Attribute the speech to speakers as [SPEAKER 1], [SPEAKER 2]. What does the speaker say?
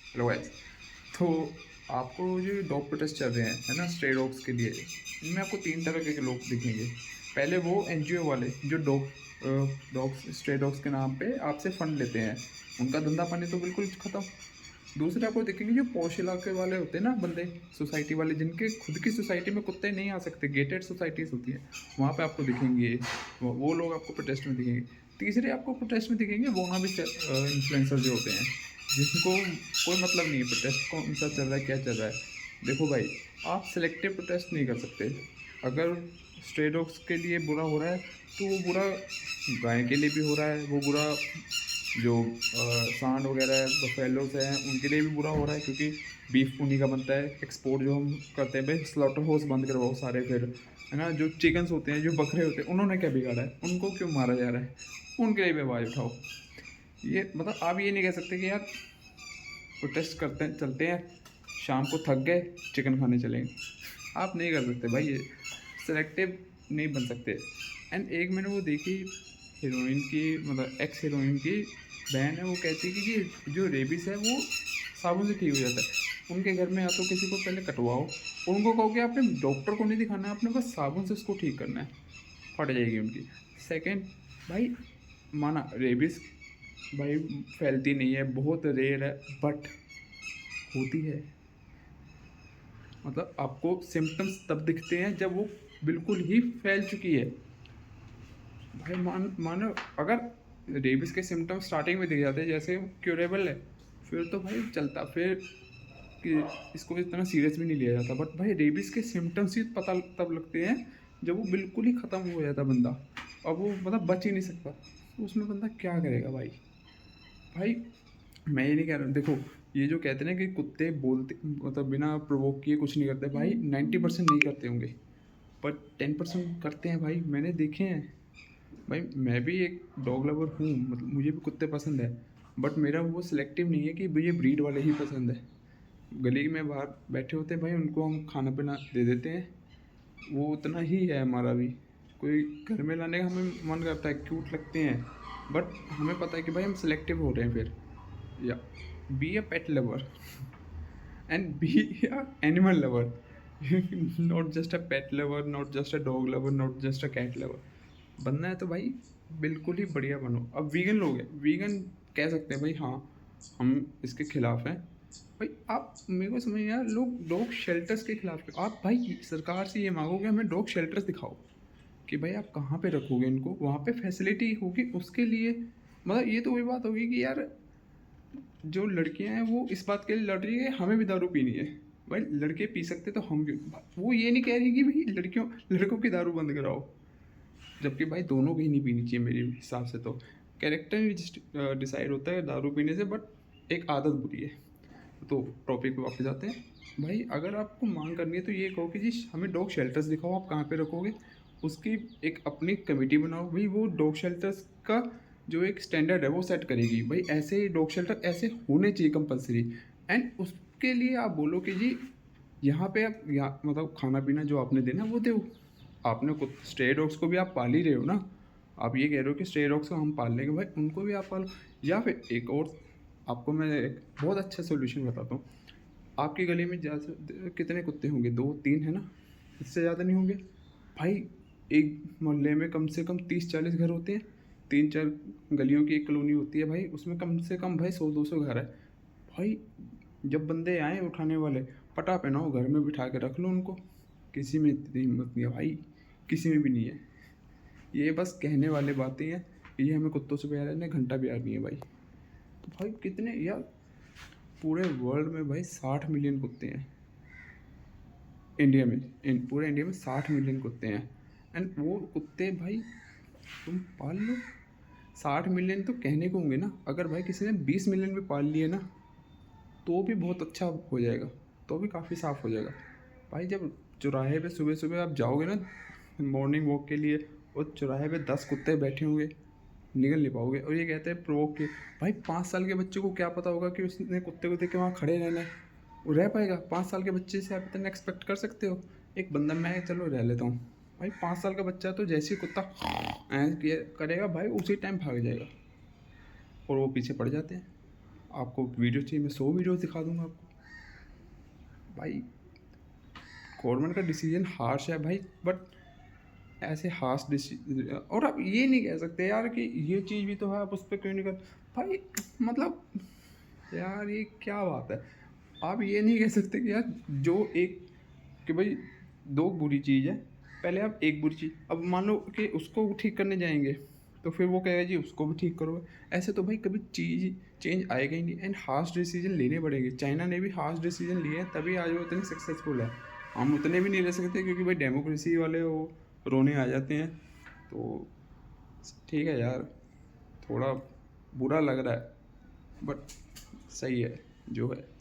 [SPEAKER 1] Hello guys. तो आपको जो डॉग प्रोटेस्ट चल रहे हैं है ना स्ट्रे डॉग्स के लिए, इनमें आपको तीन तरह के लोग दिखेंगे। पहले वो एनजीओ वाले जो डॉग्स स्ट्रे डॉग्स के नाम पे आपसे फंड लेते हैं, उनका धंधा पानी तो बिल्कुल ख़त्म। दूसरे आपको दिखेंगे जो पॉश इलाके वाले होते हैं ना बंदे, सोसाइटी वाले जिनके खुद की सोसाइटी में कुत्ते नहीं आ सकते, गेटेड सोसाइटीज़ होती हैं, वहाँ पे आपको दिखेंगे। वो लोग आपको प्रोटेस्ट में दिखेंगे। तीसरे आपको प्रोटेस्ट में दिखेंगे वो ना भी इन्फ्लुएंसर जो होते हैं, जिनको कोई मतलब नहीं है प्रोटेस्ट कौन सा चल रहा है क्या चल रहा है। देखो भाई, आप सिलेक्टिव प्रोटेस्ट नहीं कर सकते। अगर स्ट्रे डॉग्स के लिए बुरा हो रहा है तो वो बुरा गाय के लिए भी हो रहा है, वो बुरा जो सांड वगैरह है बफेलोज हैं उनके लिए भी बुरा हो रहा है, क्योंकि बीफ उन्हीं का बनता है। एक्सपोर्ट जो हम करते हैं भाई, स्लॉटर हाउस बंद करवाओ सारे फिर, है ना। जो चिकन्स होते हैं जो बकरे होते हैं उन्होंने क्या बिगाड़ा है, उनको क्यों मारा जा रहा है, उनके लिए भी आवाज़ उठाओ। ये मतलब आप ये नहीं कह सकते कि यार प्रोटेस्ट करते हैं चलते हैं, शाम को थक गए चिकन खाने चलेंगे। आप नहीं कर सकते भाई, ये सेलेक्टिव नहीं बन सकते। एंड एक मैंने वो देखी हीरोइन की, मतलब एक्स हीरोइन की बहन है, वो कहती है कि जो रेबिस है वो साबुन से ठीक हो जाता है। उनके घर में या तो किसी को पहले कटवाओ, उनको कहो कि आपने डॉक्टर को नहीं दिखाना है, आपने बस साबुन से उसको ठीक करना है, फट जाएगी उनकी। सेकंड, भाई माना रेबिस भाई फैलती नहीं है, बहुत रेयर है, बट होती है। मतलब आपको सिम्टम्स तब दिखते हैं जब वो बिल्कुल ही फैल चुकी है। भाई मानो अगर रेबिस के सिम्टम्स स्टार्टिंग में दिख जाते हैं जैसे क्यूरेबल है, फिर तो भाई चलता, फिर कि इसको इतना सीरियस भी नहीं लिया जाता। बट भाई रेबिस के सिम्टम्स ही पता तब लगते हैं जब वो बिल्कुल ही ख़त्म हो जाता बंदा, और वो मतलब बच ही नहीं सकता, तो उसमें बंदा क्या करेगा भाई। भाई मैं ये नहीं कह रहा, देखो ये जो कहते हैं ना कि कुत्ते बोलते मतलब बिना प्रोवोक किए कुछ नहीं करते, भाई 90% नहीं करते होंगे, पर 10% करते हैं भाई, मैंने देखे हैं। भाई मैं भी एक डॉग लवर हूँ, मतलब मुझे भी कुत्ते पसंद है, बट मेरा वो सिलेक्टिव नहीं है कि मुझे ब्रीड वाले ही पसंद है। गली में बाहर बैठे होते हैं भाई, उनको हम खाना पीना दे देते हैं, वो उतना ही है हमारा भी। कोई घर में लाने का हमें मन करता है, क्यूट लगते हैं, बट हमें पता है कि भाई हम सिलेक्टिव हो रहे हैं फिर। या be a pet lover and be a animal lover, not just a pet lover, not just a dog lover, not just a cat lover. बनना है तो भाई बिल्कुल ही बढ़िया बनो। अब वीगन लोग हैं, वीगन कह सकते हैं भाई हाँ हम इसके खिलाफ हैं। भाई आप मेरे को समझ नहीं आया, लोग डॉग शेल्टर्स के खिलाफ क्यों? आप भाई सरकार से ये मांगो कि हमें डॉग शेल्टर्स दिखाओ, कि भाई आप कहाँ पे रखोगे इनको, वहाँ पे फैसिलिटी होगी उसके लिए। मतलब ये तो वही बात होगी कि यार जो लड़कियां हैं वो इस बात के लिए लड़ रही है हमें भी दारू पीनी है। भाई लड़के पी सकते तो हम क्यों? वो ये नहीं कह रही कि भाई लड़कों की दारू बंद कराओ, जबकि भाई दोनों की ही नहीं पीनी चाहिए मेरे हिसाब से तो। कैरेक्टर ही डिसाइड होता है दारू पीने से, बट एक आदत बुरी है। तो टॉपिक पे वापस आते हैं। भाई अगर आपको मांग करनी है तो ये कहो कि जी हमें डॉग शेल्टर्स दिखाओ, आप कहाँ पे रखोगे, उसकी एक अपनी कमेटी बनाओ। भाई वो डॉग शेल्टर्स का जो एक स्टैंडर्ड है वो सेट करेगी, भाई ऐसे डॉग शेल्टर ऐसे होने चाहिए कंपलसरी। एंड उसके लिए आप बोलो कि जी यहाँ पे आप यहाँ मतलब खाना पीना जो आपने देना वो दो। आपने कुछ स्ट्रे डॉग्स को भी आप पाल ही रहे हो ना, आप ये कह रहे हो कि स्ट्रे डॉग्स को हम पाल लेंगे, भाई उनको भी आप पालो। या फिर एक और आपको मैं एक बहुत अच्छा सोल्यूशन बताता हूँ। आपकी गली में ज़्यादा कितने कुत्ते होंगे, दो तीन है ना, इससे ज़्यादा नहीं होंगे। भाई एक मोहल्ले में कम से कम 30-40 घर होते हैं, 3-4 गलियों की एक कॉलोनी होती है भाई, उसमें कम से कम भाई 100-200 घर है। भाई जब बंदे आए उठाने वाले, पटा पहनाओ, घर में बिठा के रख लो उनको। किसी में इतनी हिम्मत नहीं है भाई, किसी में भी नहीं है। ये बस कहने वाले बातें हैं, ये हमें कुत्तों से प्यार है ना घंटा प्यार नहीं है भाई। तो भाई कितने यार, पूरे वर्ल्ड में भाई 60 मिलियन कुत्ते हैं। इंडिया में पूरे इंडिया में 60 मिलियन कुत्ते हैं। एंड वो कुत्ते भाई तुम पाल लो। 60 मिलियन तो कहने को होंगे ना, अगर भाई किसी ने 20 मिलियन भी पाल लिए ना तो भी बहुत अच्छा हो जाएगा, तो भी काफ़ी साफ़ हो जाएगा। भाई जब चौराहे पे सुबह सुबह आप जाओगे ना मॉर्निंग वॉक के लिए, और चौराहे पे 10 कुत्ते बैठे होंगे, निकल नहीं पाओगे। और ये कहते हैं प्रोवोक के, भाई 5 साल के बच्चे को क्या पता होगा कि उसने कुत्ते को देख के वहाँ खड़े रहना है, वो रह पाएगा? 5 साल के बच्चे से आप इतना एक्सपेक्ट कर सकते हो? एक बंदा, मैं चलो रह लेता हूँ, भाई 5 साल का बच्चा तो जैसे ही कुत्ता करेगा भाई उसी टाइम भाग जाएगा, और वो पीछे पड़ जाते हैं। आपको वीडियो चाहिए, मैं 100 वीडियोस दिखा दूंगा आपको। भाई गवर्नमेंट का डिसीजन हार्श है भाई, बट ऐसे हार्श डिसीजन, और आप ये नहीं कह सकते यार कि ये चीज़ भी तो है, आप उस पर क्यों नहीं कर भाई, मतलब यार ये क्या बात है। आप ये नहीं कह सकते कि यार जो एक, कि भाई दो बुरी चीज़ है, पहले आप एक बुरी चीज़, अब मान लो कि उसको ठीक करने जाएंगे तो फिर वो कहेगा जी उसको भी ठीक करो। ऐसे तो भाई कभी चीज़ चेंज आएगा ही नहीं, एंड हार्श डिसीजन लेने पड़ेंगे। चाइना ने भी हार्श डिसीजन लिए हैं, तभी आज वो इतने सक्सेसफुल है। हम उतने भी नहीं ले सकते क्योंकि भाई डेमोक्रेसी वाले वो रोने आ जाते हैं। तो ठीक है यार, थोड़ा बुरा लग रहा है, बट सही है जो है।